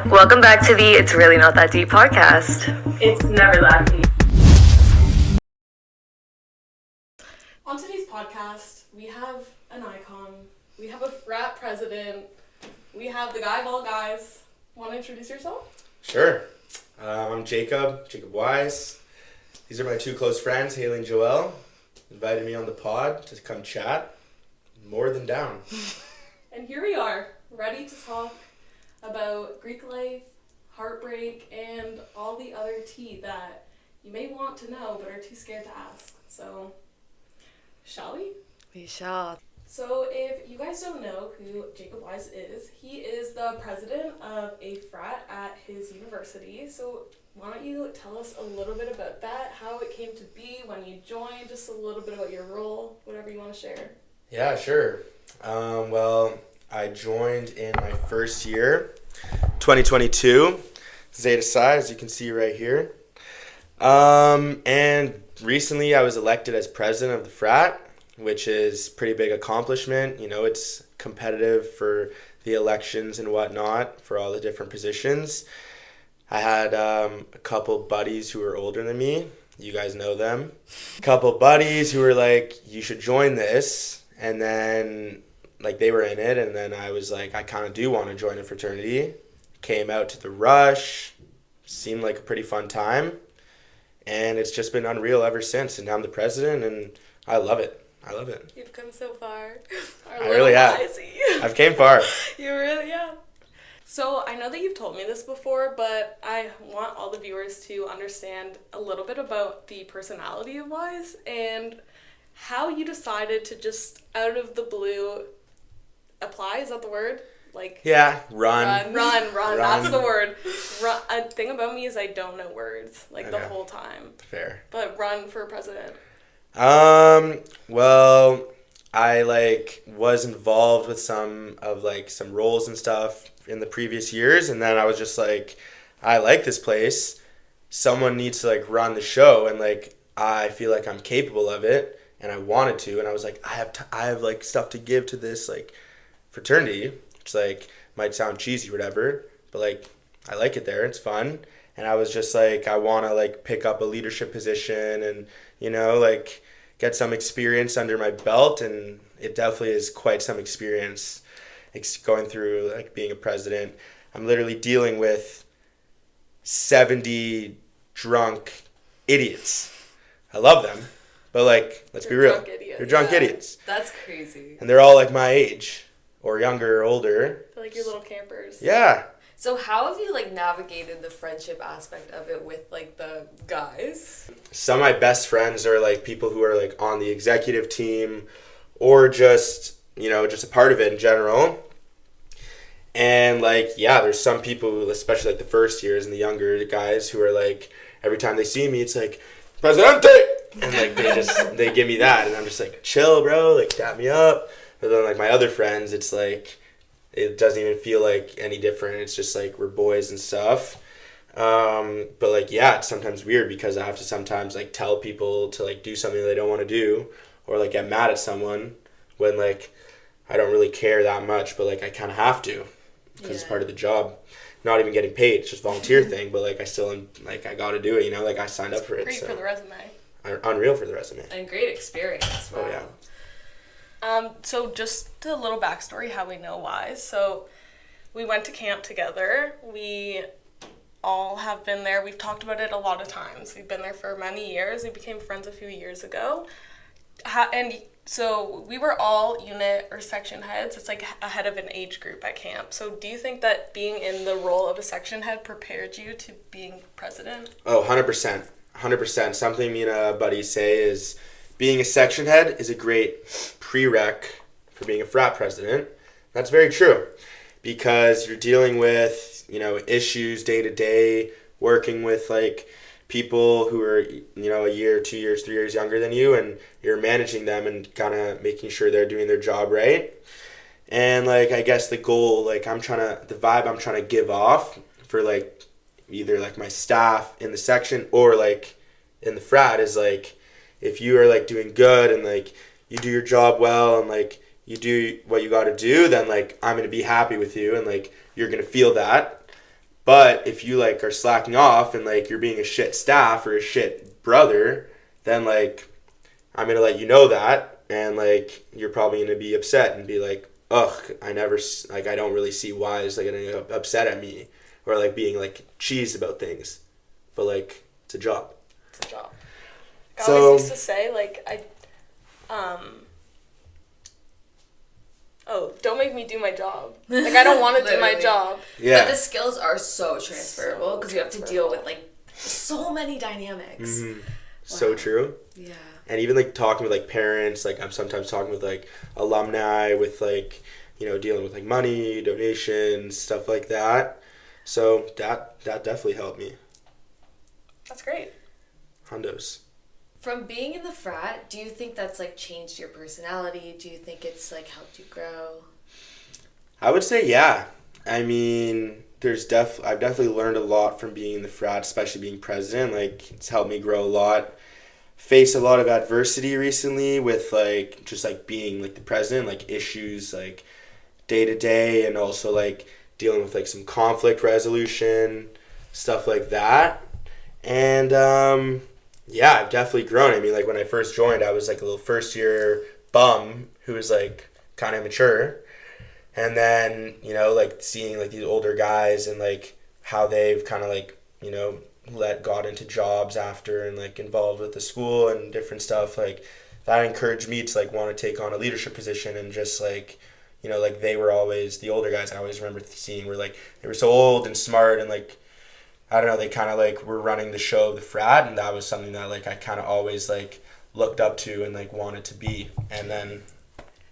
Welcome back to the It's Really Not That Deep podcast. It's never that deep. On today's podcast, we have an icon. We have a frat president. We have the guy of all guys. Want to introduce yourself? Sure. I'm Jacob Wise. These are my two close friends, Haley and Joelle. Invited me on the pod to come chat. More than down. And here we are, ready to talk about Greek life, heartbreak, and all the other tea that you may want to know but are too scared to ask. So, shall we? We shall. So if you guys don't know who Jacob Wise is, he is the president of a frat at his university. So why don't you tell us a little bit about that, how it came to be, when you joined, just a little bit about your role, whatever you want to share. Yeah, sure. Well, I joined in my first year, 2022, Zeta Psi, as you can see right here. And recently I was elected as president of the frat, which is a pretty big accomplishment. You know, it's competitive for the elections and whatnot for all the different positions. I had a couple buddies who were older than me. You guys know them. A couple buddies who were like, you should join this. And then, like, they were in it. And then I was like, I kind of do want to join a fraternity. Came out to the rush. Seemed like a pretty fun time. And it's just been unreal ever since. And now I'm the president, and I love it. You've come so far. I really have. I've came far. You really have. So I know that you've told me this before, but I want all the viewers to understand a little bit about the personality of Wise and how you decided to just out of the blue apply. Is that the word? Like, yeah, run. That's the word. Run. A thing about me is I don't know words the whole time. Fair. But run for president. Well, I was involved with some roles and stuff in the previous years, and then I was just like, I like this place. Someone needs to run the show, and I feel like I'm capable of it, and I wanted to, and I was like, I have stuff to give to this fraternity, which might sound cheesy or whatever, but I like it there. It's fun. And I was just I want to pick up a leadership position and, get some experience under my belt. And it definitely is quite some experience going through being a president. I'm literally dealing with 70 drunk idiots. I love them, but let's be real. They're drunk idiots. That's crazy. And they're all my age or younger or older. They're your little campers. Yeah. So how have you navigated the friendship aspect of it with the guys? Some of my best friends are people who are on the executive team or just a part of it in general. And there's some people who, especially the first years and the younger guys who are every time they see me it's Presidente, and they give me that, and I'm just chill, bro, tap me up. But then my other friends, it's it doesn't even feel any different. It's just we're boys and stuff. But yeah, it's sometimes weird because I have to sometimes tell people to do something they don't want to do, or get mad at someone when I don't really care that much, but I kind of have to because it's part of the job. Not even getting paid, it's just a volunteer thing, but I still am I got to do it, I signed up for it. Great for the resume. Unreal for the resume. And great experience. Wow. Oh yeah. So just a little backstory how we know Wise. So we went to camp together. We all have been there. We've talked about it a lot of times. We've been there for many years. We became friends a few years ago. And so we were all unit or section heads. It's ahead of an age group at camp. So do you think that being in the role of a section head prepared you to being president? Oh, 100%. 100%. Something me and a buddy say is being a section head is a great prereq for being a frat president. That's very true because you're dealing with, issues day to day, working with people who are, a year, 2 years, 3 years younger than you, and you're managing them and kind of making sure they're doing their job right. And I guess the goal, the vibe I'm trying to give off for either my staff in the section or in the frat is if you are doing good and you do your job well and you do what you got to do, then I'm going to be happy with you and you're going to feel that. But if you like are slacking off and like you're being a shit staff or a shit brother, then like I'm gonna let you know that, and like you're probably gonna be upset and be like, ugh, I never like I don't really see why is like getting upset at me or like being like cheesed about things, but like it's a job. It's a job. I So- always used to say like don't make me do my job. Like I don't want to do my Literally. job. Yeah. But the skills are so transferable because you have to deal transferable. with like so many dynamics. Mhm. So Wow. true. Yeah. And even like talking with like parents, like I'm sometimes talking with like alumni with like, you know, dealing with like money, donations, stuff like that. So that definitely helped me. That's great. Hondos. From being in the frat, do you think that's like changed your personality? Do you think it's like helped you grow? I would say yeah. I mean, I've definitely learned a lot from being in the frat, especially being president. Like it's helped me grow a lot. Faced a lot of adversity recently with like just like being like the president, like issues like day to day, and also like dealing with like some conflict resolution, stuff like that. And yeah, I've definitely grown. I mean, like when I first joined, I was like a little first year bum who was like kind of immature. And then, you know, like seeing like these older guys and like how they've kind of like, you know, got into jobs after and like involved with the school and different stuff, like that encouraged me to like want to take on a leadership position. And just like, you know, like they were always the older guys I always remember seeing were like they were so old and smart, and like I don't know, they kind of like were running the show of the frat, and that was something that like I kind of always like looked up to and like wanted to be. And then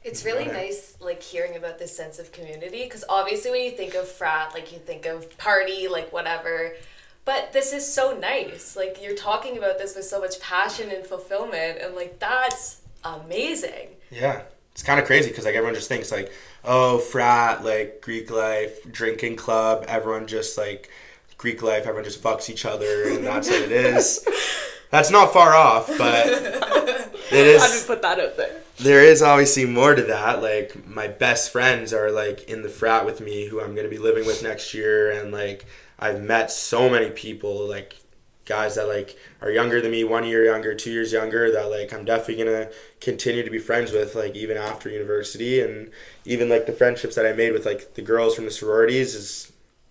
It's really Okay. nice, like, hearing about this sense of community, because obviously when you think of frat, like, you think of party, like, whatever, but this is so nice. Like, you're talking about this with so much passion and fulfillment, and, like, that's amazing. yeah, it's kind of crazy because like everyone just thinks like, oh, frat, like Greek life, drinking club, everyone just like Greek life, everyone just fucks each other, and that's what it is. That's not far off, but it is. I would put that out there. There is obviously more to that. Like my best friends are like in the frat with me, who I'm gonna be living with next year, and like I've met so many people, like guys that like are younger than me, 1 year younger, 2 years younger, that like I'm definitely gonna continue to be friends with, like even after university. And even like the friendships that I made with like the girls from the sororities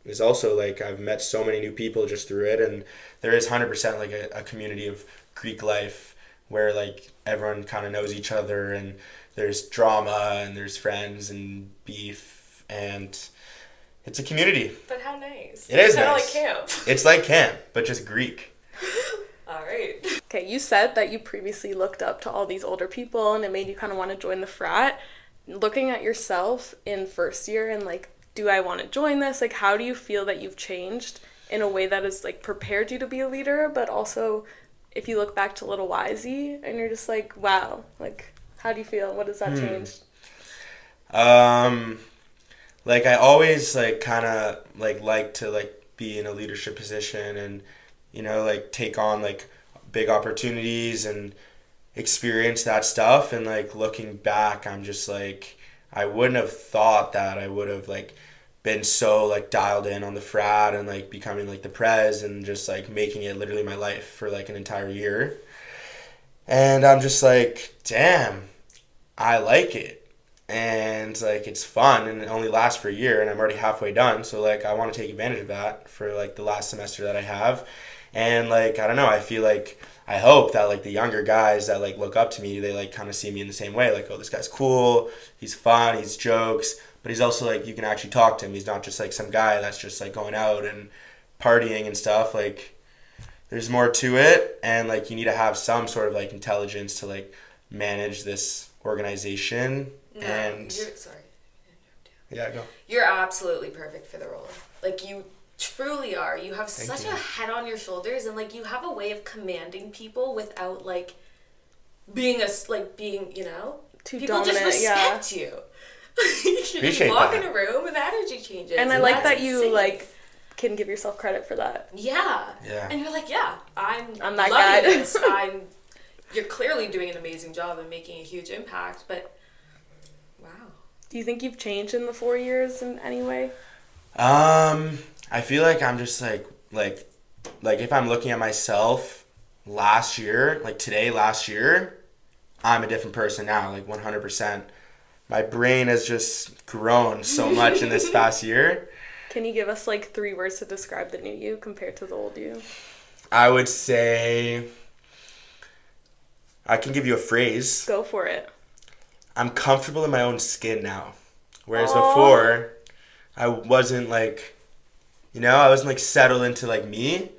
is also like I've met so many new people just through it. And there is 100% like a community of Greek life where like everyone kind of knows each other, and there's drama and there's friends and beef, and it's a community. But how nice. It is Kind of nice. like camp. It's like camp, but just Greek. All right. Okay, you said that you previously looked up to all these older people and it made you kind of want to join the frat. Looking at yourself in first year and like, do I want to join this? Like, how do you feel that you've changed in a way that has like prepared you to be a leader, but also if you look back to little Wisey and you're just like, wow, like, how do you feel? What has that changed? Like I always like kind of like to like be in a leadership position, and you know like take on like big opportunities and experience that stuff. And like looking back, I'm just like I wouldn't have thought that I would have like been so like dialed in on the frat and like becoming like the prez and just like making it literally my life for like an entire year. And I'm just like, damn, I like it. And like it's fun, and it only lasts for a year, and I'm already halfway done, so like I want to take advantage of that for like the last semester that I have. And like I don't know, I feel like I hope that like the younger guys that like look up to me, they like kind of see me in the same way, like, oh, this guy's cool, he's fun, he's jokes, but he's also like you can actually talk to him. He's not just like some guy that's just like going out and partying and stuff. Like there's more to it, and like you need to have some sort of like intelligence to like manage this organization. No, And sorry. yeah, go. You're absolutely perfect for the role. Like, you truly are. You have Thank such you. a head on your shoulders, and like you have a way of commanding people without like being you know, Too people dominant, just yeah. respect you. You just Appreciate walk that. in a room and the energy changes. And I like that's that you insane. like can give yourself credit for that. Yeah. Yeah. And you're like, yeah, I'm that loving guy. this. You're clearly doing an amazing job and making a huge impact, but wow. Do you think you've changed in the 4 years in any way? I feel like I'm just like if I'm looking at myself last year, like today, last year, I'm a different person now, like 100%. My brain has just grown so much in this past year. Can you give us like 3 words to describe the new you compared to the old you? I would say, I can give you a phrase. Go for it. I'm comfortable in my own skin now. Whereas Aww. before, I wasn't like, I wasn't like settled into like me.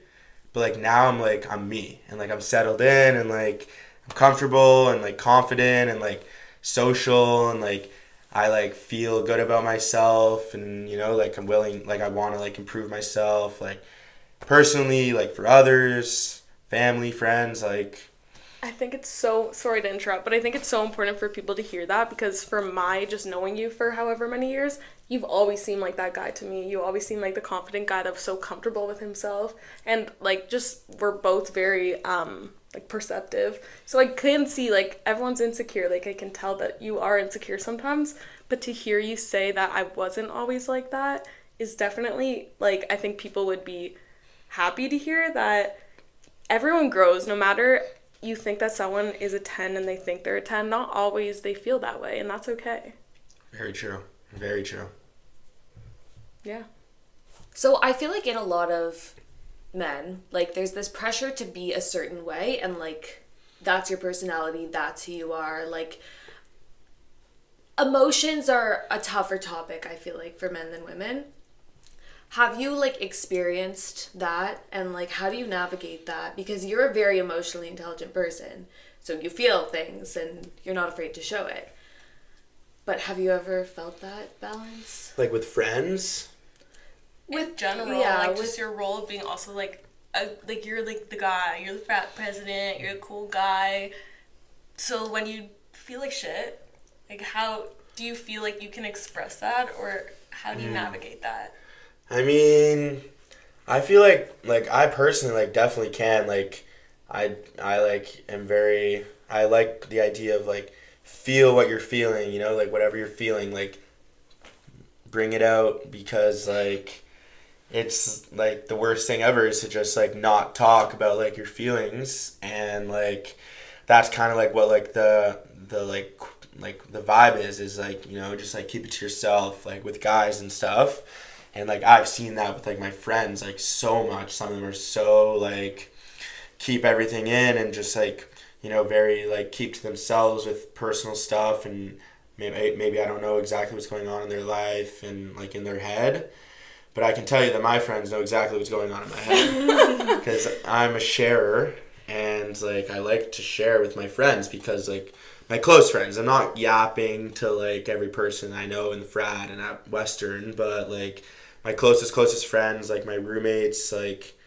But like now I'm me. And like I'm settled in and like I'm comfortable and like confident and like social and like I like feel good about myself and like I'm willing, like I want to like improve myself like personally, like for others, family, friends, like I think it's so, sorry to interrupt, but I think it's so important for people to hear that because for my just knowing you for however many years, you've always seemed like that guy to me. You always seem like the confident guy that was so comfortable with himself. And like just we're both very like perceptive. So I can see like everyone's insecure. Like I can tell that you are insecure sometimes, but to hear you say that I wasn't always like that is definitely like I think people would be happy to hear that everyone grows no matter you think that someone is a 10 and they think they're a 10, not always they feel that way, and that's okay. Very true. Very true. Yeah. So I feel like in a lot of men, like there's this pressure to be a certain way and like that's your personality, that's who you are. Like emotions are a tougher topic, I feel like, for men than women. Have you like experienced that and like how do you navigate that? Because you're a very emotionally intelligent person. So you feel things and you're not afraid to show it. But have you ever felt that balance? Like with friends? With general, yeah, like just your role of being also like like you're like the guy, you're the frat president, you're a cool guy. So when you feel like shit, like how do you feel like you can express that or how do you navigate that? I mean, I feel like I personally like definitely can like I like am very I like the idea of like feel what you're feeling, like whatever you're feeling, like bring it out because like it's like the worst thing ever is to just like not talk about like your feelings and like that's kind of like what like the like the vibe is like just like keep it to yourself like with guys and stuff. And, like, I've seen that with, like, my friends, like, so much. Some of them are so, like, keep everything in and just, like, very, like, keep to themselves with personal stuff. And maybe I don't know exactly what's going on in their life and, like, in their head. But I can tell you that my friends know exactly what's going on in my head. Because I'm a sharer. And, like, I like to share with my friends because, like, my close friends. I'm not yapping to, like, every person I know in the frat and at Western. But, like, my closest friends, like my roommates, like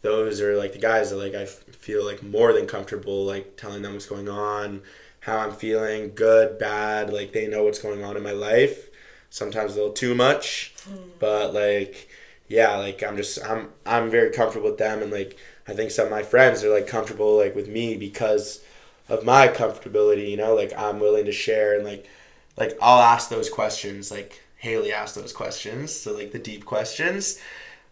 those are like the guys that like I feel like more than comfortable like telling them what's going on, how I'm feeling, good, bad, like they know what's going on in my life. Sometimes a little too much, but like yeah, like I'm very comfortable with them and like I think some of my friends are like comfortable like with me because of my comfortability, like I'm willing to share and like I'll ask those questions like Haley asked those questions, so like the deep questions.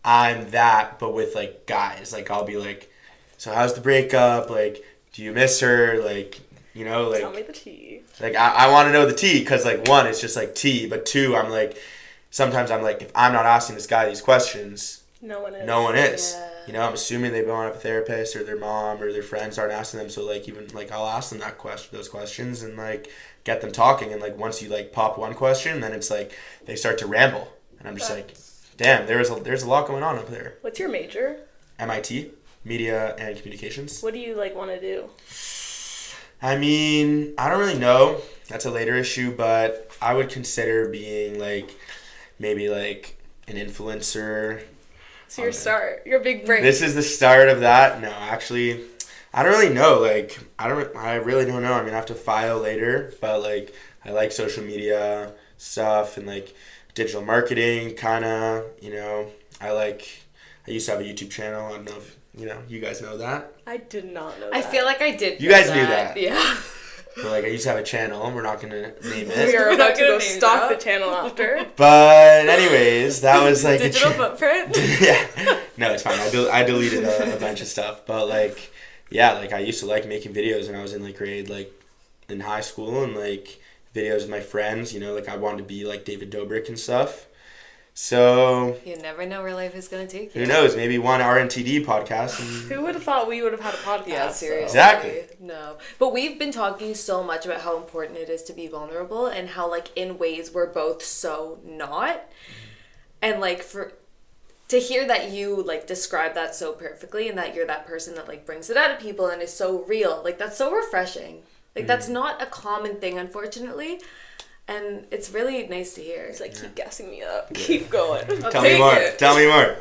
I'm that, but with like guys. Like I'll be like, so how's the breakup? Like, do you miss her? Like, like tell me the tea. Like I want to know the tea because like one, it's just like tea, but two, I'm like, sometimes I'm like, if I'm not asking this guy these questions, no one is. No one is. Yeah. I'm assuming they've gone to a therapist or their mom or their friends aren't asking them. So like even like I'll ask them those questions and like get them talking. And like once you like pop one question, then it's like they start to ramble. And I'm just like, damn, there's a lot going on up there. What's your major? MIT, Media and Communications. What do you like want to do? I mean, I don't really know. That's a later issue, but I would consider being like maybe like an influencer. So your start, your big break. This is the start of that. No, actually, I don't really know. Like, I really don't know. I mean, I have to file later, but like, I like social media stuff and like digital marketing, kind of. I used to have a YouTube channel. I don't know if you guys know that. I did not know that. I feel like I did. You guys knew that. Yeah. But like I used to have a channel. We're not gonna name We it. are We're about not to go gonna name stalk the drop. channel after. But anyways, that was like Digital footprint. yeah. No, it's fine. I deleted a bunch of stuff. But like, yeah, like I used to like making videos when I was in like grade, like in high school, and like videos with my friends. You know, like I wanted to be like David Dobrik and stuff. So You never know where life is gonna take you. who knows? Maybe one RNTD podcast. And Who would have thought we would have had a podcast? Yeah, seriously. Exactly. No. But we've been talking so much about how important it is to be vulnerable and how like in ways we're both so not. And like to hear that you like describe that so perfectly and that you're that person that like brings it out of people and is so real, like that's so refreshing. Like that's not a common thing, unfortunately. And it's really nice to hear. It's like, keep gassing me up. Keep going. I'll Tell me take more. it. Tell me more.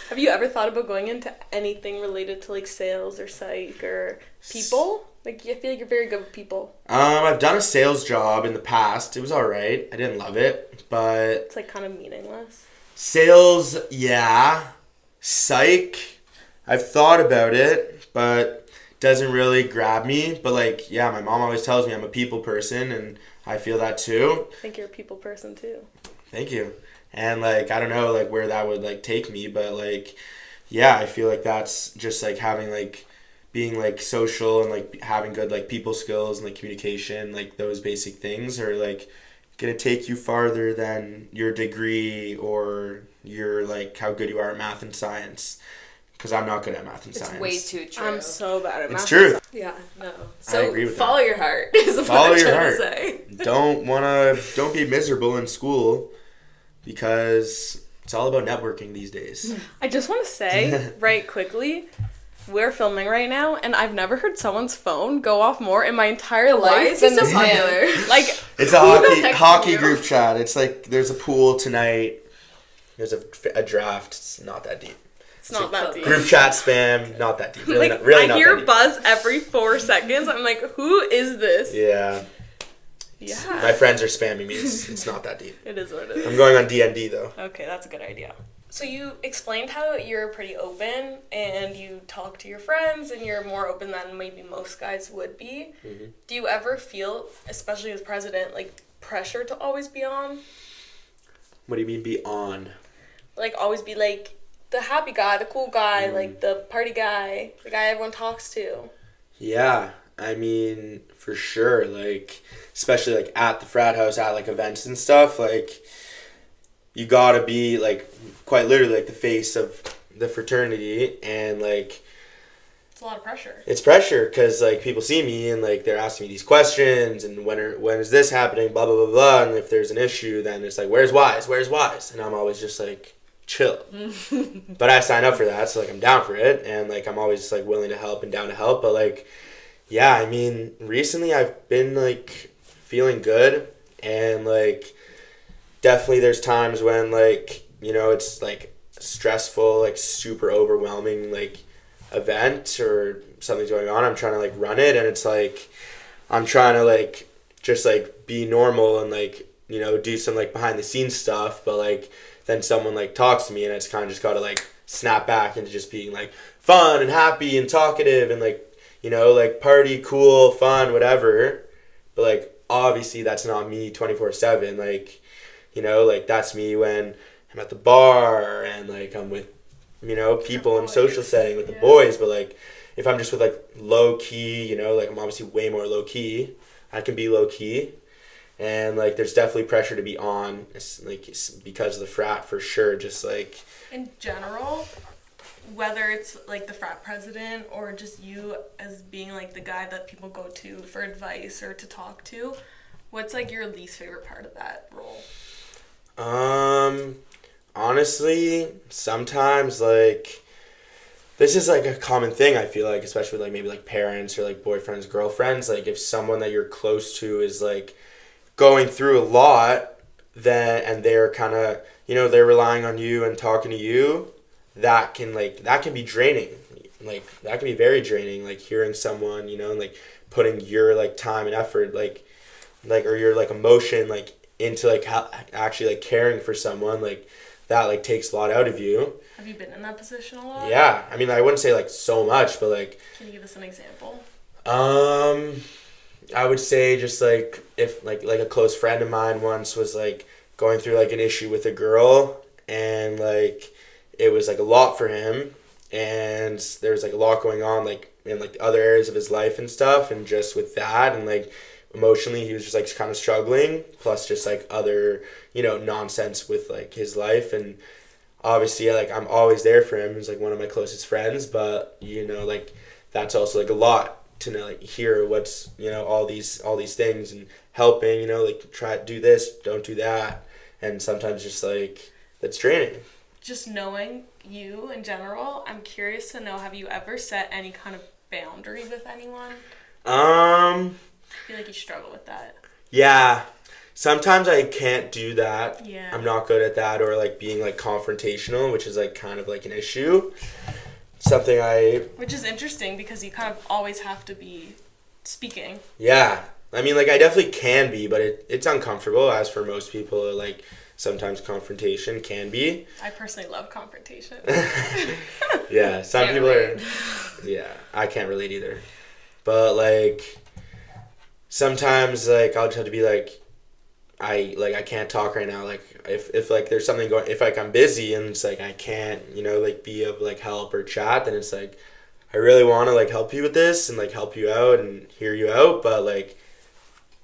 Have you ever thought about going into anything related to like sales or psych or people? Like, I feel like you're very good with people. I've done a sales job in the past. It was alright. I didn't love it, but It's like kind of meaningless. sales, yeah. Psych, I've thought about it, but doesn't really grab me. But like, yeah, my mom always tells me I'm a people person, and I feel that too. I think you're a people person too. Thank you. And like, I don't know like where that would like take me, but like, yeah, I feel like that's just like having like being like social and like having good like people skills and like communication, like those basic things are like gonna take you farther than your degree or your like how good you are at math and science. Because I'm not good at math and It's science. way too true. I'm so bad at math. It's true. Yeah, no. I So agree with follow that. your heart is what Follow I'm your trying heart. to say. Don't be miserable in school because it's all about networking these days. I just want to say, right quickly, we're filming right now, and I've never heard someone's phone go off more in my entire life. Why is he than so this man. popular? Like, It's a texting hockey you? group chat. It's like there's a pool tonight. There's a draft. It's not that deep. it's not that deep. Group chat spam. Not that deep. Really, Like, not, really I not hear that deep. buzz every 4 seconds. I'm like, who is this? Yeah, Yeah. my friends are spamming me. It's not that deep. It is what it is. I'm going on D&D though. Okay, that's a good idea. So you explained how you're pretty open and you talk to your friends and you're more open than maybe most guys would be. Mm-hmm. Do you ever feel, especially as president, like pressure to always be on? What do you mean be on? Like always be like the happy guy, the cool guy, like the party guy, the guy everyone talks to. Yeah, I mean for sure. Like especially like at the frat house, at like events and stuff. Like you gotta be like quite literally like the face of the fraternity, and like It's a lot of pressure. it's pressure because like people see me and like they're asking me these questions and when is this happening, blah blah blah blah, and if there's an issue then it's like where's Wise, and I'm always just like chill. But I sign up for that, so like I'm down for it, and like I'm always just, like willing to help and down to help. But like yeah, I mean recently I've been like feeling good, and like definitely there's times when like, you know, it's like stressful, like super overwhelming like event or something's going on. I'm trying to like run it, and it's like I'm trying to like just like be normal and like, you know, do some like behind the scenes stuff, but like then someone like talks to me and it's kind of just got to like snap back into just being like fun and happy and talkative and like, you know, like party, cool, fun, whatever. But like obviously that's not me 24/7. Like, you know, like that's me when I'm at the bar and like I'm with, you know, people in social setting with the boys. But like if I'm just with like low key, you know, like I'm obviously way more low key. I can be low key, and like there's definitely pressure to be on, like because of the frat for sure. Just like In general, whether it's like the frat president or just you as being like the guy that people go to for advice or to talk to, what's like your least favorite part of that role? Honestly, sometimes like this is like a common thing, I feel like, especially with like maybe like parents or like boyfriends, girlfriends. Like if someone that you're close to is like going through a lot, then and they're kind of, you know, they're relying on you and talking to you, that can be draining. Like that can be very draining, like hearing someone, you know, and like putting your like time and effort like or your like emotion like into like actually like caring for someone, like that like takes a lot out of you. Have you been in that position a lot? Yeah, I mean I wouldn't say like so much, but like Can you give us an example? I would say just like if like a close friend of mine once was like going through like an issue with a girl, and like it was like a lot for him, and there was like a lot going on like in like other areas of his life and stuff, and just with that and like emotionally he was just like kind of struggling, plus just like other, you know, nonsense with like his life. And obviously like I'm always there for him. He's like one of my closest friends, but you know, like that's also like a lot to know, like hear what's, you know, all these things and helping, you know, like try to do this, don't do that, and sometimes just like that's draining. Just knowing you in general, I'm curious to know, have you ever set any kind of boundary with anyone? I feel like you struggle with that. Yeah. Sometimes I can't do that. Yeah. I'm not good at that, or like being like confrontational, which is like kind of like an issue. Which is interesting because you kind of always have to be speaking. Yeah. I mean, like I definitely can be, but it's uncomfortable, as for most people. Like sometimes confrontation can be. I personally love confrontation. Yeah, some people are. Yeah, I can't relate either. But like sometimes like I'll just have to be like, I can't talk right now. Like if like there's something going, if like I'm busy and it's like I can't, you know, like be of like help or chat, then it's like I really want to like help you with this and like help you out and hear you out, but like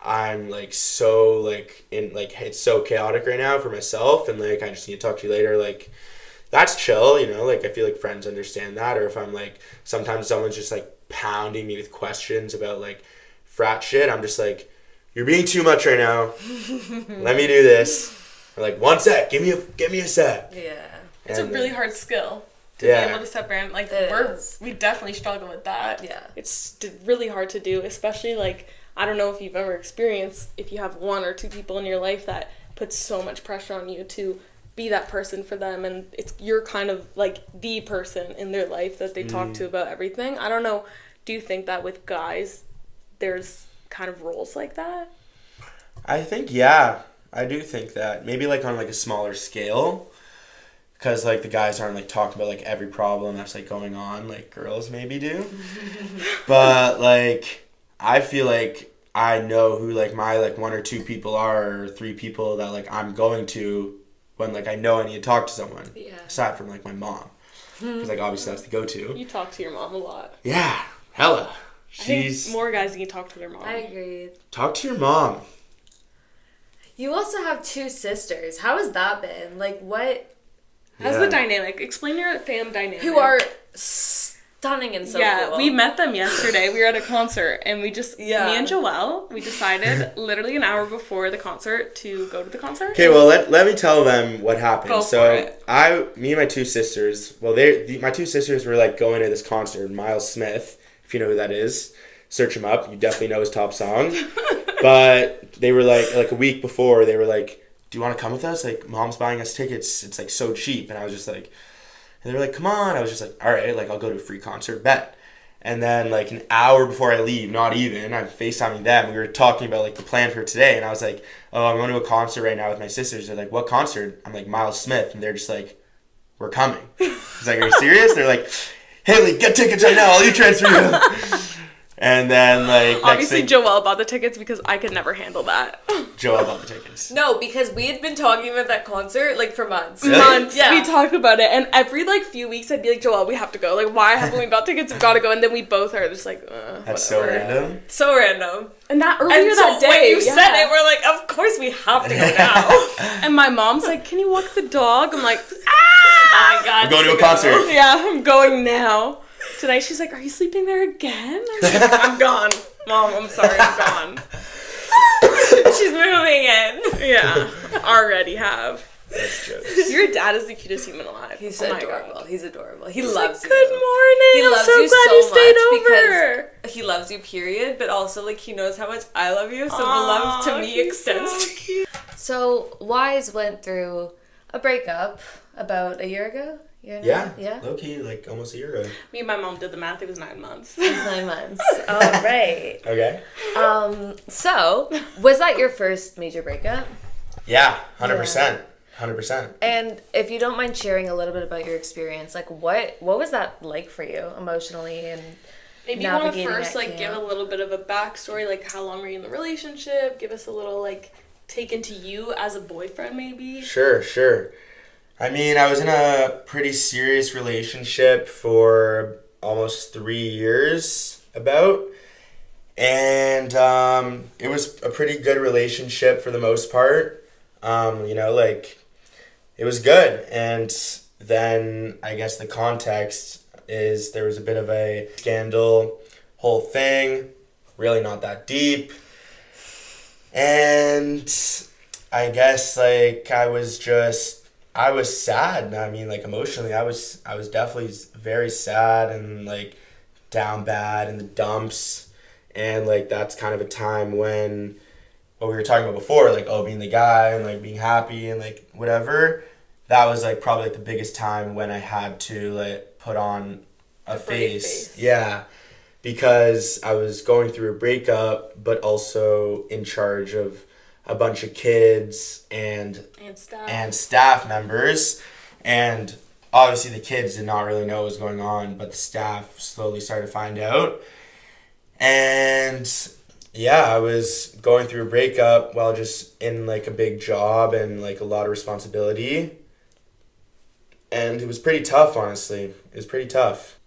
I'm like so like in like it's so chaotic right now for myself, and like I just need to talk to you later. Like that's chill, you know, like I feel like friends understand that. Or if I'm like, sometimes someone's just like pounding me with questions about like frat shit, I'm just like, you're being too much right now. Let me do this. I'm like, one sec, give me a sec. Yeah. It's a really hard skill to Yeah. be able to separate. Like It we definitely struggle with that. Yeah. It's really hard to do, especially like, I don't know if you've ever experienced, if you have one or two people in your life that puts so much pressure on you to be that person for them, and you're kind of like the person in their life that they talk to about everything. I don't know, do you think that with guys there's kind of roles like that? I think, yeah, I do think that. Maybe like on like a smaller scale, because like the guys aren't like talking about like every problem that's like going on like girls maybe do. But like I feel like I know who like my like one or two people are, or three people that like I'm going to when like I know I need to talk to someone. Yeah. Aside from like my mom, because like obviously that's the go-to. You talk to your mom a lot. Yeah, hella. I think more guys need to talk to their mom. I agree. Talk to your mom. You also have two sisters. How has that been? Like, what? How's the dynamic? Explain your fam dynamic. Who are stunning and so cool. We met them yesterday. We were at a concert, and we just, me and Joelle, we decided literally an hour before the concert to go to the concert. Okay, well, let me tell them what happened. Go for it. Me and my two sisters, my two sisters were like going to this concert, Miles Smith, if you know who that is. Search him up. You definitely know his top song. But they were like a week before, they were like, do you want to come with us? Like, mom's buying us tickets. It's like so cheap. And I was just like, and they were like, come on. I was just like, all right, like I'll go to a free concert, bet. And then like an hour before I leave, not even, I'm FaceTiming them. We were talking about like the plan for today. And I was like, oh, I'm going to a concert right now with my sisters. They're like, what concert? I'm like, Miles Smith. And they're just like, we're coming. I was like, are you serious? They're like, Haley, get tickets right now. I'll e-transfer you. And then, like, obviously Joelle bought the tickets because I could never handle that. Joelle bought the tickets. No, because we had been talking about that concert, like, for months. Really? Months. Yeah. We talked about it, and every, like, few weeks I'd be like, Joelle, we have to go. Like, why haven't we bought tickets? We've got to go. And then we both are just like, That's so random. So random. And that earlier And so that day, when you said it, we're like, of course we have to go now. And my mom's like, can you walk the dog? I'm like, I got I'm going to a concert. yeah, I'm going now. Tonight she's like, are you sleeping there again? I'm like, I'm gone. Mom, I'm sorry, I'm gone. She's moving in. Yeah, already have. That's jokes. Your dad is the cutest human alive. He's oh my adorable. God. He's adorable. He He's loves like, you. good morning. He loves I'm so you glad so you stayed much over. because he loves you, period. But also, like, he knows how much I love you. So the love to me extends to you. So Wise went through a breakup about a year ago. Yeah. Low key, like almost a year ago. Me and my mom did the math. It was 9 months. It was 9 months. All right. Okay. So was that your first major breakup? Yeah, 100%. 100%. And if you don't mind sharing a little bit about your experience, like what was that like for you emotionally and Maybe you want to navigating first, at like, give a camp. little bit of a backstory, like, how long were you in the relationship? Give us a little, like, take into you as a boyfriend, maybe. Sure. I mean, I was in a pretty serious relationship for almost 3 years, about. And it was a pretty good relationship for the most part. Like, it was good. And then I guess the context is there was a bit of a scandal, whole thing, really not that deep. And I guess, like, I was sad. I mean, like, emotionally, I was definitely very sad and, like, down bad in the dumps. And, like, that's kind of a time when what we were talking about before, like, being the guy and, like, being happy and, like, whatever, that was, like, probably, like, the biggest time when I had to, like, put on a face. Yeah. Because I was going through a breakup, but also in charge of a bunch of kids and staff members. And obviously the kids did not really know what was going on, but the staff slowly started to find out. And yeah, I was going through a breakup while just in, like, a big job and, like, a lot of responsibility. And it was pretty tough, honestly. It was pretty tough.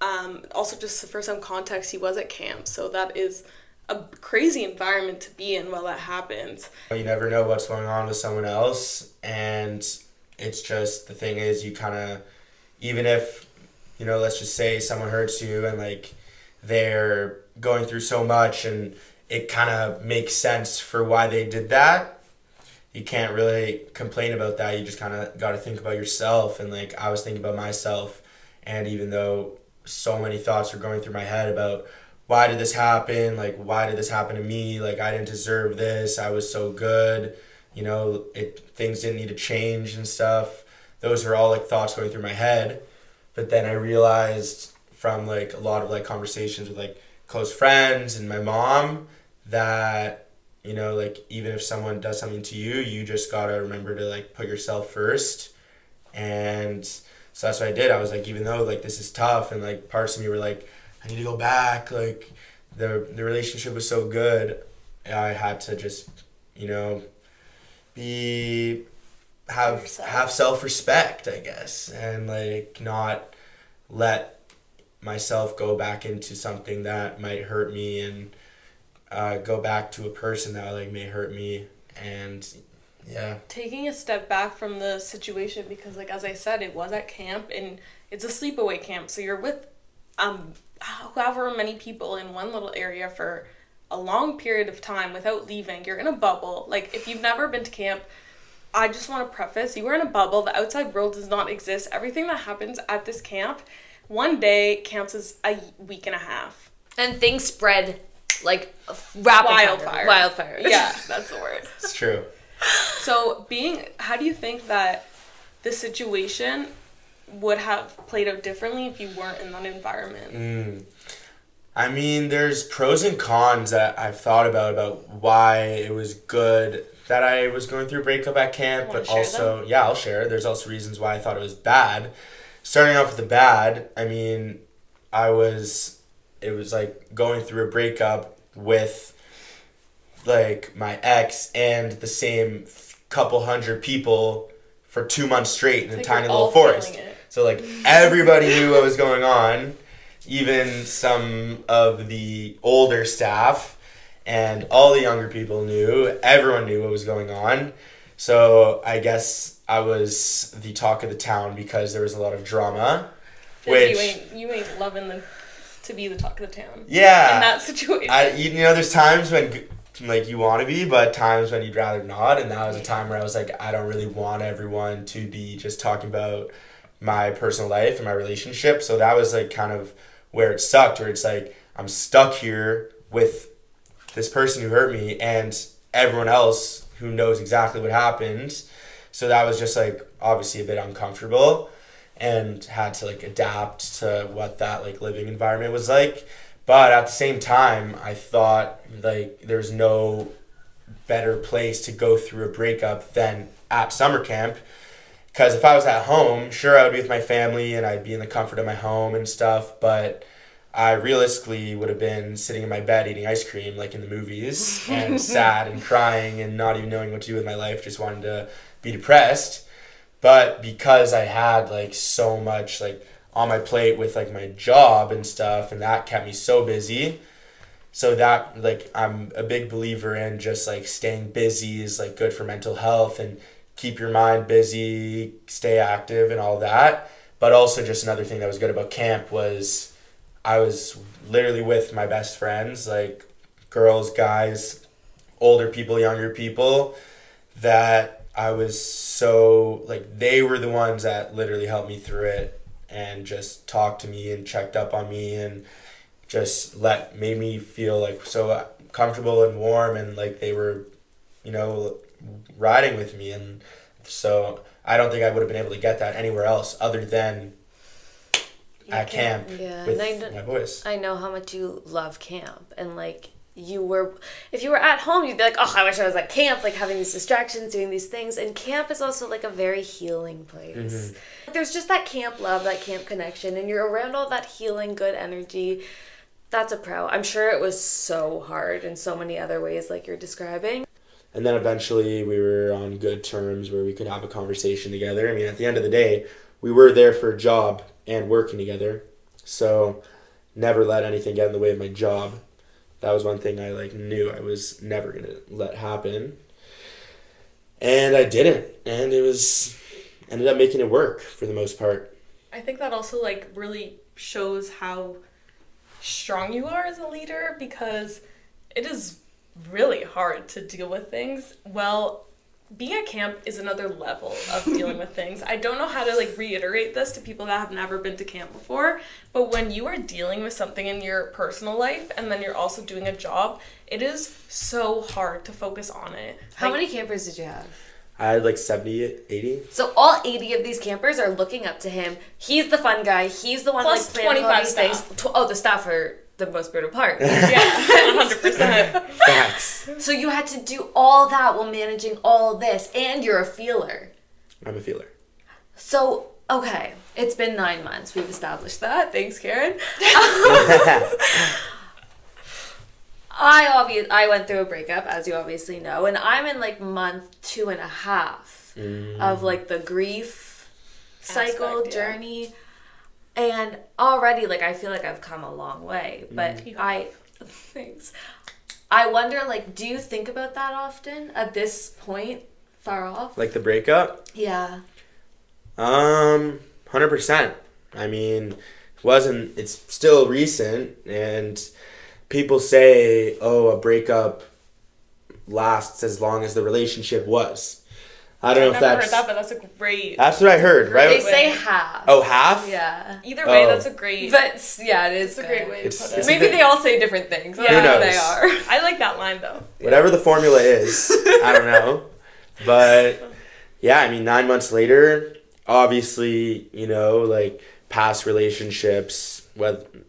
Also, just for some context, he was at camp, so that is a crazy environment to be in while that happens. You never know what's going on with someone else, and it's just, the thing is, you kind of, even if, let's just say someone hurts you and, like, they're going through so much and it kind of makes sense for why they did that, you can't really complain about that. You just kind of got to think about yourself. And, like, I was thinking about myself, and even though so many thoughts were going through my head about why did this happen, like, why did this happen to me, like, I didn't deserve this, I was so good, things didn't need to change and stuff. Those are all, like, thoughts going through my head. But then I realized from, like, a lot of, like, conversations with, like, close friends and my mom that, like, even if someone does something to you, you just gotta remember to, like, put yourself first. And so that's what I did. I was like, even though, like, this is tough, and, like, parts of me were like, I need to go back, like, the relationship was so good, I had to just, have self-respect, I guess, and, like, not let myself go back into something that might hurt me, and go back to a person that, like, may hurt me. And yeah, taking a step back from the situation, because, like, as I said, it was at camp, and it's a sleepaway camp, so you're with however many people in one little area for a long period of time without leaving. You're in a bubble. Like, if you've never been to camp, I just want to preface, you are in a bubble. The outside world does not exist. Everything that happens at this camp, one day counts as a week and a half. And things spread like wildfire. Yeah, that's the word. It's true. So how do you think that the situation would have played out differently if you weren't in that environment? I mean, there's pros and cons that I've thought about why it was good that I was going through a breakup at camp, but also, yeah, I'll share. There's also reasons why I thought it was bad. Starting off with the bad, I mean, it was like going through a breakup with, like, my ex and the same couple hundred people for 2 months straight in a tiny little forest. So, like, everybody knew what was going on, even some of the older staff, and all the younger people knew. Everyone knew what was going on. So I guess I was the talk of the town because there was a lot of drama. Which you ain't loving to be the talk of the town. Yeah. In that situation. There's times when, like, you want to be, but times when you'd rather not. And that was a time where I was like, I don't really want everyone to be just talking about my personal life and my relationship. So that was, like, kind of where it sucked, where it's like, I'm stuck here with this person who hurt me and everyone else who knows exactly what happened. So that was just, like, obviously a bit uncomfortable, and had to, like, adapt to what that, like, living environment was like. But at the same time, I thought, like, there's no better place to go through a breakup than at summer camp. Because if I was at home, sure, I would be with my family and I'd be in the comfort of my home and stuff, but I realistically would have been sitting in my bed eating ice cream like in the movies and sad and crying and not even knowing what to do with my life, just wanting to be depressed. But because I had like so much like on my plate with like my job and stuff, and that kept me so busy, so that like I'm a big believer in just like staying busy is like good for mental health, and keep your mind busy, stay active and all that. But also just another thing that was good about camp was I was literally with my best friends, like girls, guys, older people, younger people, that I was so, like, they were the ones that literally helped me through it and just talked to me and checked up on me and just made me feel like so comfortable and warm, and like they were, you know, riding with me. And so I don't think I would have been able to get that anywhere else other than at camp with my boys. I know how much you love camp, and like if you were at home, you'd be like, oh, I wish I was at camp, like having these distractions, doing these things. And camp is also like a very healing place. Mm-hmm. There's just that camp love, that camp connection, and you're around all that healing, good energy. That's a pro. I'm sure it was so hard in so many other ways like you're describing. And then eventually we were on good terms where we could have a conversation together. I mean, at the end of the day, we were there for a job and working together. So never let anything get in the way of my job. That was one thing I like knew I was never going to let happen. And I didn't. And ended up making it work for the most part. I think that also like really shows how strong you are as a leader, because it is really hard to deal with things. Well, being at camp is another level of dealing with things. I don't know how to like reiterate this to people that have never been to camp before, but when you are dealing with something in your personal life and then you're also doing a job, it is so hard to focus on it. How many campers did you have? I had like 70, 80. So all 80 of these campers are looking up to him. He's the fun guy. He's the one plus like planning all these staff. things. The staff are the most brutal part. Yeah, 100%. Facts. So you had to do all that while managing all this, and you're a feeler. I'm a feeler. So, okay, it's been 9 months. We've established that. Thanks, Karen. I went through a breakup, as you obviously know, and I'm in like month 2.5 of like the grief cycle journey. And already, like, I feel like I've come a long way, but thanks. I wonder, like, do you think about that often at this point, far off? Like the breakup? Yeah. 100%. I mean, it's still recent, and people say, oh, a breakup lasts as long as the relationship was. I don't know if that's... I've never heard that, but that's a great... That's what I heard, right? They say half. Oh, half? Yeah. Either way, that's a great... But, yeah, it is a great way to put it. Maybe they all say different things. Yeah, who knows? They are. I like that line, though. Whatever the formula is, I don't know. But, yeah, I mean, 9 months later, obviously, you know, like, past relationships,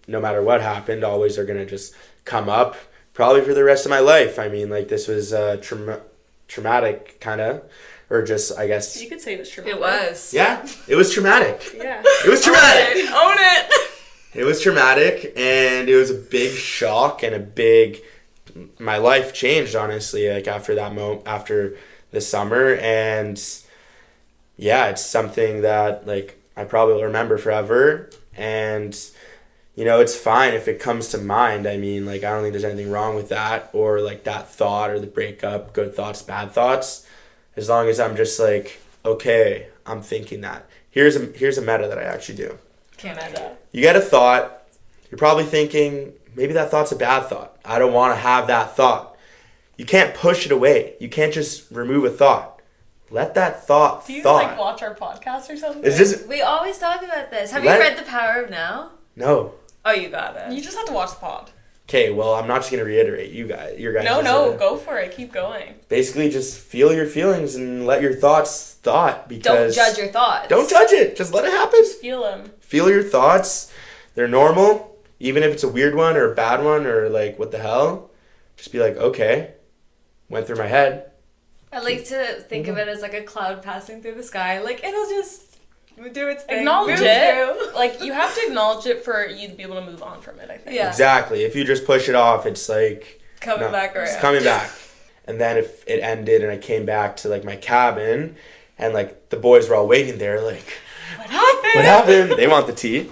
no matter what happened, always are going to just come up, probably for the rest of my life. I mean, like, this was traumatic, kind of. Or just, I guess... You could say it was traumatic. It was. Yeah, it was traumatic. Yeah. It was traumatic. Own it! It was traumatic, and it was a big shock and my life changed, honestly, like after that moment, after the summer. And yeah, it's something that like I probably will remember forever. And you know, it's fine if it comes to mind. I mean, like, I don't think there's anything wrong with that, or like that thought or the breakup, good thoughts, bad thoughts. As long as I'm just like, okay, I'm thinking that. Here's a meta that I actually do. Canada. You get a thought, you're probably thinking, maybe that thought's a bad thought. I don't want to have that thought. You can't push it away. You can't just remove a thought. Let that thought Do you like watch our podcast or something? We always talk about this. Have you read The Power of Now? No. Oh, you got it. You just have to watch the pod. Okay, well, I'm not just going to reiterate your guys. No, go for it. Keep going. Basically, just feel your feelings and let your thoughts because... Don't judge your thoughts. Don't judge it. Just let it happen. Just feel them. Feel your thoughts. They're normal. Even if it's a weird one or a bad one or like, what the hell? Just be like, okay. Went through my head. I like to think of it as like a cloud passing through the sky. Like, it'll just Do its thing. Acknowledge Move it. through. Like, you have to acknowledge it for you to be able to move on from it, I think. Yeah. Exactly. If you just push it off, it's like Coming back around. it's coming back. And then if it ended and I came back to like my cabin and like the boys were all waiting there like, What happened? what happened? They want the tea.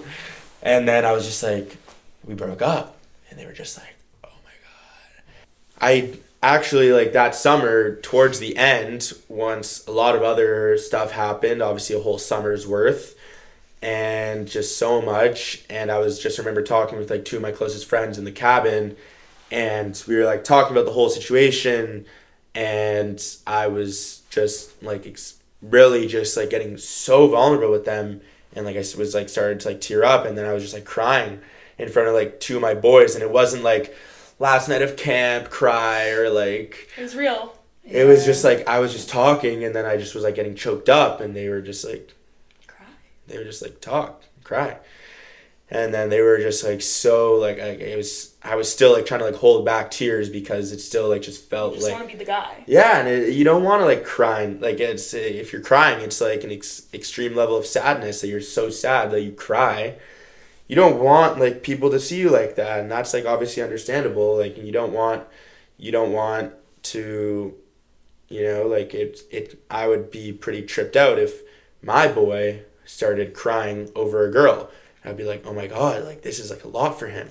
And then I was just like, we broke up. And they were just like, oh my God. I actually, like, that summer, towards the end, once a lot of other stuff happened, obviously a whole summer's worth, and just so much. And I was just remember talking with like two of my closest friends in the cabin, and we were like talking about the whole situation, and I was just like really just like getting so vulnerable with them, and like I was like started to like tear up, and then I was just like crying in front of like two of my boys, and it wasn't like last night of camp cry or like It was real. it was just like I was just talking, and then I just was like getting choked up, and they were just like they were just like talk, cry. And then they were just like so like I was still like trying to like hold back tears because it still like just felt You just like want to be the guy. yeah, and you don't want to like cry. Like it's if you're crying, it's like an extreme level of sadness that you're so sad that you cry. You don't want like people to see you like that, and that's like obviously understandable. Like you don't want to, you know, like it. I would be pretty tripped out if my boy started crying over a girl. I'd be like, oh my God, like this is like a lot for him.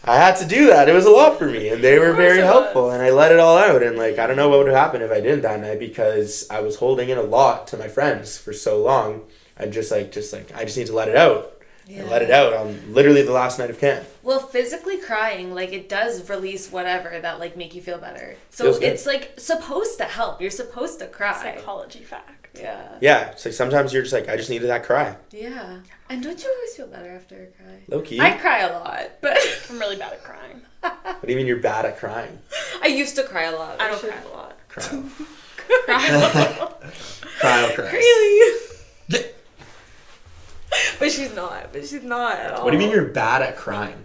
I had to do that. It was a lot for me, and they were very helpful, and I let it all out. And like I don't know what would have happened if I didn't that night, because I was holding in a lot to my friends for so long. I just I just need to let it out. Yeah. I let it out on literally the last night of camp. Well, physically crying, like, it does release whatever that, like, make you feel better. So Feels good. it's, like, supposed to help. You're supposed to cry. Psychology fact. Yeah. Yeah, it's like sometimes you're just like, I just needed that cry. Yeah. And don't you always feel better after a cry? Low key. I cry a lot, but I'm really bad at crying. What do you mean you're bad at crying? I used to cry a lot. I don't cry a lot. Cry. Cry. Cry. Really? But she's not at all. What do you mean you're bad at crying?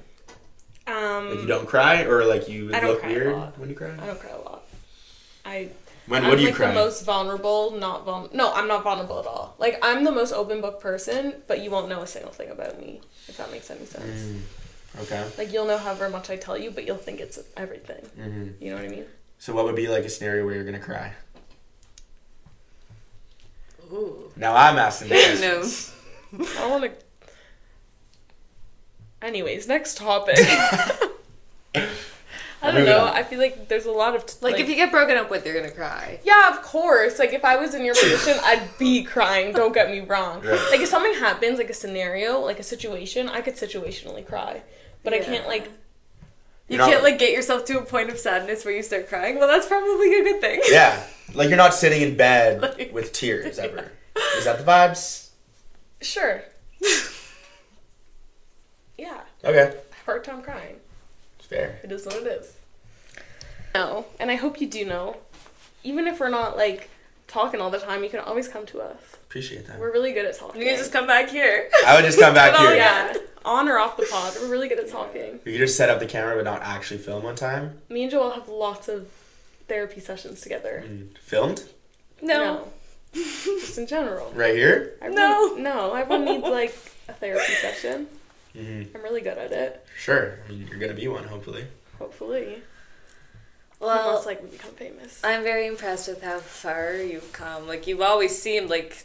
Like you don't cry, or like you I don't look cry a weird lot. when you cry? I don't cry a lot. When I'm what do you like cry? the most vulnerable, No, I'm not vulnerable at all. Like, I'm the most open book person, but you won't know a single thing about me, if that makes any sense. Okay. Like, you'll know however much I tell you, but you'll think it's everything. Mm-hmm. You know what I mean? So what would be like a scenario where you're gonna cry? Ooh. Now I'm asking the No. questions. I don't want to... Anyways, next topic. I don't Moving know. on. I feel like there's a lot of... Like, if you get broken up with, you're gonna cry. Yeah, of course. Like, if I was in your position, I'd be crying. Don't get me wrong. Right. Like, if something happens, like a scenario, like a situation, I could situationally cry. But I Yeah. can't, like... You You're not- can't, like, get yourself to a point of sadness where you start crying. Well, that's probably a good thing. Yeah, like you're not sitting in bed Like- with tears ever. Is that the vibes? Sure. Yeah. Okay, Hard time crying. it's fair. It is what it is. No. And I hope you do know. Even if we're not, like, talking all the time, you can always come to us. Appreciate that. We're really good at talking. You can just come back here. I would just come back Oh, here. Yeah. On or off the pod. We're really good at talking. We could just set up the camera but not actually film one time. Me and Joel have lots of therapy sessions together. Filmed? No. Just in general. Right here? No, everyone needs, like, a therapy session. Mm-hmm. I'm really good at it. Sure. I mean, you're gonna be one, hopefully. Hopefully. Well, Most likely become famous. I'm very impressed with how far you've come. Like, you've always seemed like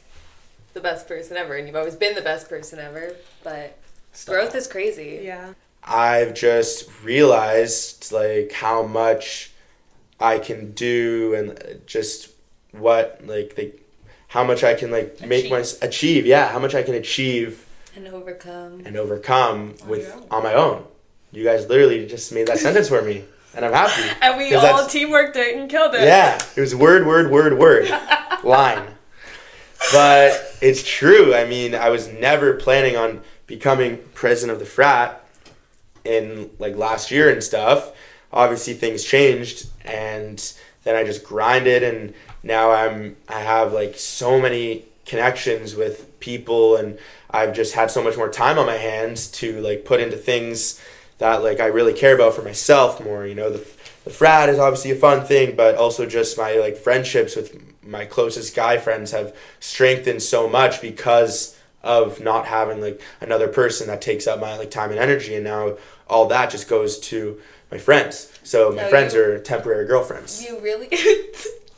the best person ever, and you've always been the best person ever, but growth is crazy. Yeah. I've just realized like how much I can do, and just what how much I can like make achieve. Yeah, how much I can achieve And overcome. with on my own. You guys literally just made that sentence for me, and I'm happy. And we 'Cause all that's- teamworked it and killed it. Yeah, it was word, line. But it's true. I mean, I was never planning on becoming president of the frat in like last year and stuff. Obviously things changed, and then I just grinded, and now I have like so many connections with people, and I've just had so much more time on my hands to like put into things that like I really care about for myself more. You know, the frat is obviously a fun thing, but also just my like friendships with my closest guy friends have strengthened so much because of not having like another person that takes up my like time and energy, and now all that just goes to my friends. So my friends are temporary girlfriends. You really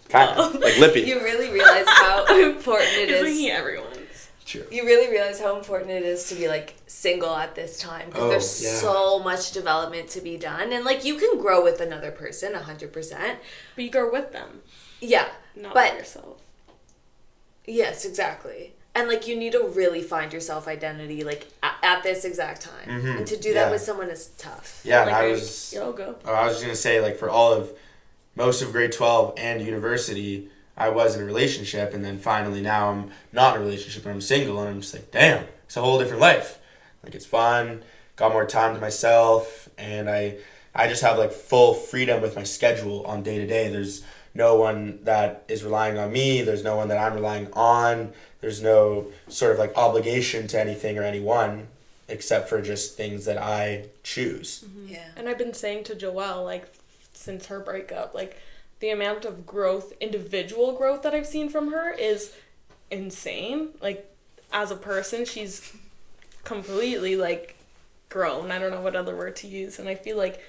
kind of like Lippy. You really realize how important it is. Isn't he everyone's? True. You really realize how important it is to be like single at this time, because there's so much development to be done, and like you can grow with another person 100%, but you grow with them. Yeah, not but by yourself. Yes, exactly. And like you need to really find your self identity like at this exact time, and to do that with someone is tough. Yeah, like, and I was just gonna say, like, for most of grade 12 and university, I was in a relationship, and then finally now I'm not in a relationship and I'm single, and I'm just like, damn, it's a whole different life. Like, it's fun, got more time to myself, and I just have like full freedom with my schedule on day to day. There's no one that is relying on me, there's no one that I'm relying on, there's no sort of like obligation to anything or anyone except for just things that I choose. Mm-hmm. Yeah. And I've been saying to Joelle, like, since her breakup, like, the amount of growth, individual growth that I've seen from her is insane. Like, as a person, she's completely, like, grown. I don't know what other word to use. And I feel like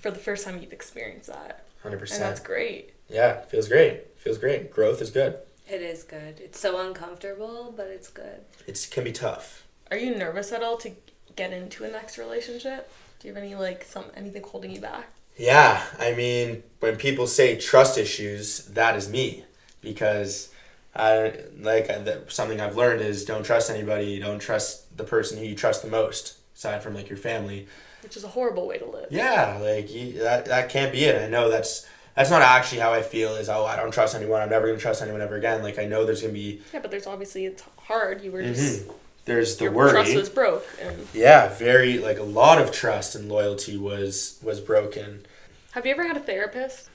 for the first time you've experienced that. 100%. And that's great. Yeah, feels great. Growth is good. It is good. It's so uncomfortable, but it's good. It can be tough. Are you nervous at all to get into a next relationship? Do you have any, like, anything holding you back? Yeah, I mean, when people say trust issues, that is me, because something I've learned is don't trust anybody, don't trust the person who you trust the most, aside from like your family. Which is a horrible way to live. Yeah, like that can't be it. I know that's not actually how I feel. Is I don't trust anyone. I'm never gonna trust anyone ever again. Like I know there's gonna be. Yeah, but there's obviously it's hard. You were just. There's the your worry. Trust was broke. And... Yeah, very like a lot of trust and loyalty was broken. Have you ever had a therapist?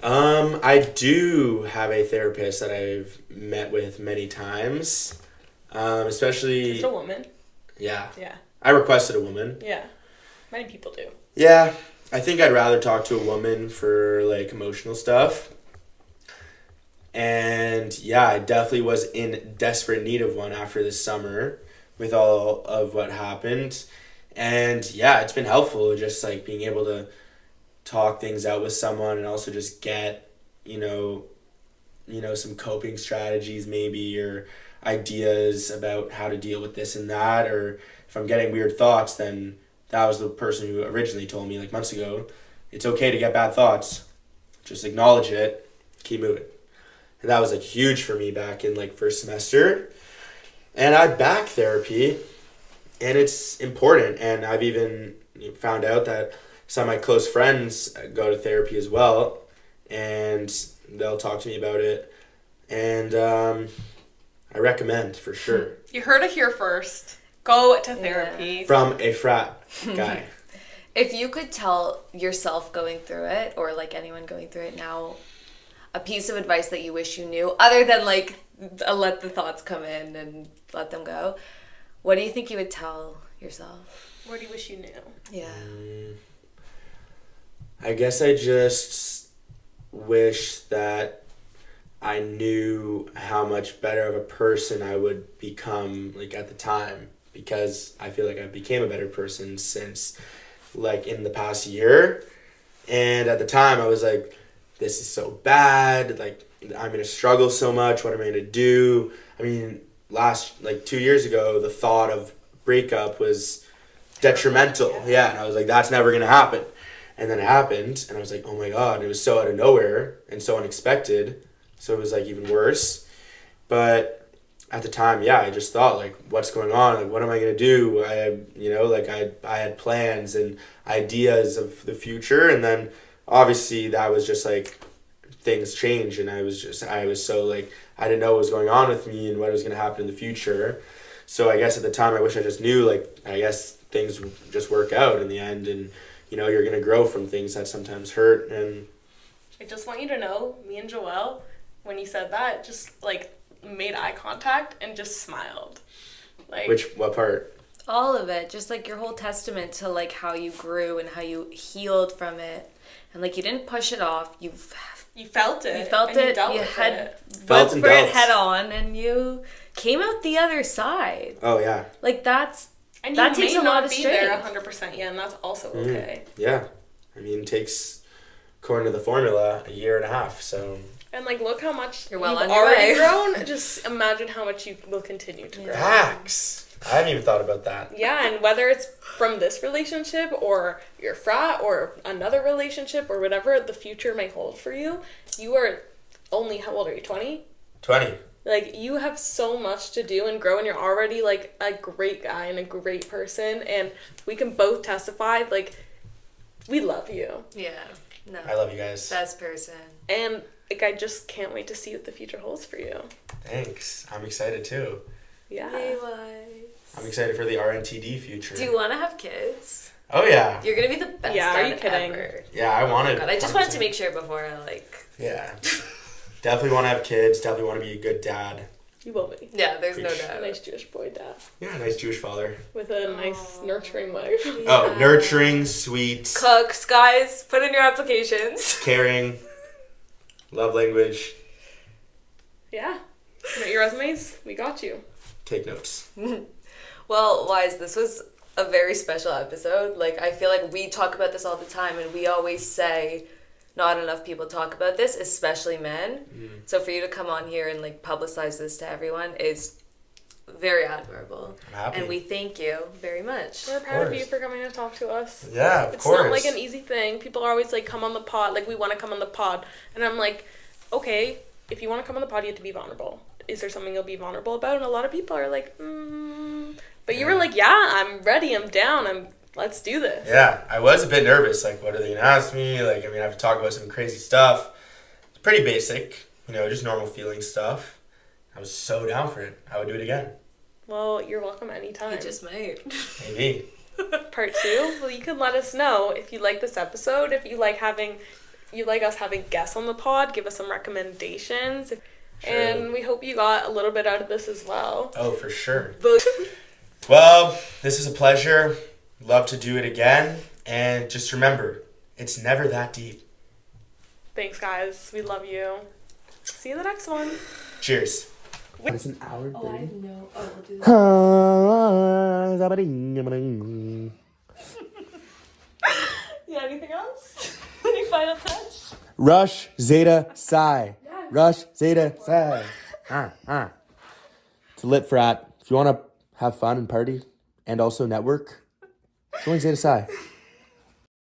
I do have a therapist that I've met with many times. Especially. Is it a woman? Yeah. Yeah. I requested a woman. Yeah. Many people do. Yeah. I think I'd rather talk to a woman for like emotional stuff. And yeah, I definitely was in desperate need of one after this summer with all of what happened. And yeah, it's been helpful just like being able to talk things out with someone and also just get, some coping strategies maybe, or ideas about how to deal with this and that. Or if I'm getting weird thoughts, then that was the person who originally told me like months ago, it's okay to get bad thoughts. Just acknowledge it, keep moving. And that was like huge for me back in like first semester. And I back therapy, and it's important. And I've even found out that some of my close friends go to therapy as well, and they'll talk to me about it. And I recommend for sure. You heard it here first. Go to therapy. From a frat guy. If you could tell yourself going through it, or like anyone going through it now, a piece of advice that you wish you knew, other than like let the thoughts come in and let them go, what do you think you would tell yourself? What do you wish you knew? Yeah. I guess I just wish that I knew how much better of a person I would become like at the time, because I feel like I became a better person since like in the past year. And at the time I was like, this is so bad, like I'm gonna struggle so much, what am I gonna do? I mean, 2 years ago the thought of breakup was detrimental. Yeah, and I was like, that's never gonna happen. And then it happened, and I was like, oh my god, it was so out of nowhere and so unexpected, so it was like even worse. But at the time, yeah, I just thought like, what's going on? Like, what am I gonna do? I had plans and ideas of the future, and then obviously that was just like things change, and I was so like, I didn't know what was going on with me and what was gonna happen in the future. So I guess at the time I wish I just knew, like, I guess things just work out in the end, and you're gonna grow from things that sometimes hurt. And I just want you to know, me and Joelle, when you said that, just like made eye contact and just smiled. Like, what part? All of it, just like your whole testament to like how you grew and how you healed from it, and like you didn't push it off. You felt it. You felt and it. You, dealt You with had it. Felt went and for it dealt. head on, and you came out the other side. Oh yeah. Like that And takes may a lot not of be there strength. 100% yet, and that's also okay. Yeah. I mean, it takes, according to the formula, a year and a half. So And like, look how much You're well you've on your already way. grown. Just imagine how much you will continue to grow. facts. I hadn't even thought about that. Yeah, and whether it's from this relationship or your frat or another relationship or whatever the future may hold for you, you are only, how old are you, 20? 20. Like, you have so much to do and grow, and you're already, like, a great guy and a great person, and we can both testify, like, we love you. Yeah. No. I love you guys. Best person. And, like, I just can't wait to see what the future holds for you. Thanks. I'm excited too. Yeah. I'm excited for the RNTD future. Do you want to have kids? Oh yeah. You're gonna be the best Yeah, are dad you kidding? ever. Yeah, I wanted. God, I just wanted to make sure before I like. Yeah. Definitely want to have kids. Definitely want to be a good dad. You will be. Yeah, there's no Preach. A doubt. nice Jewish boy dad Yeah, nice Jewish father. with a nice, nurturing wife. Oh, nurturing, sweet, Cooks, guys, put in your applications. caring, love language. Yeah. Submit your resumes. We got you. Take notes. Well, Wise, this was a very special episode. Like, I feel like we talk about this all the time, and we always say not enough people talk about this, especially men. So for you to come on here and, like, publicize this to everyone is very admirable. I'm happy. And we thank you very much. We're proud of course. you for coming to talk to us. Yeah, of It's course. not like an easy thing. People are always like, come on the pod. Like, we want to come on the pod. And I'm like, okay, if you want to come on the pod, you have to be vulnerable. Is there something you'll be vulnerable about? And a lot of people are like, But you were like, yeah, I'm ready. I'm down. Let's do this. Yeah, I was a bit nervous. Like, what are they gonna ask me? Like, I mean, I have to talk about some crazy stuff. It's pretty basic, just normal feeling stuff. I was so down for it. I would do it again. Well, you're welcome anytime. You just might. Maybe. Part 2. Well, you can let us know if you like this episode. If you like us having guests on the pod, give us some recommendations. Sure. And we hope you got a little bit out of this as well. Oh, for sure. Well, this is a pleasure. Love to do it again. And just remember, it's never that deep. Thanks, guys. We love you. See you in the next one. Cheers. It's an hour. Oh, I know. Oh, we'll do that. Yeah, anything else? Any final touch? Rush, Zeta, Psi. Rush, Zeta, Psi. It's a lit frat. If you want to have fun and party and also network, join Zeta Psi.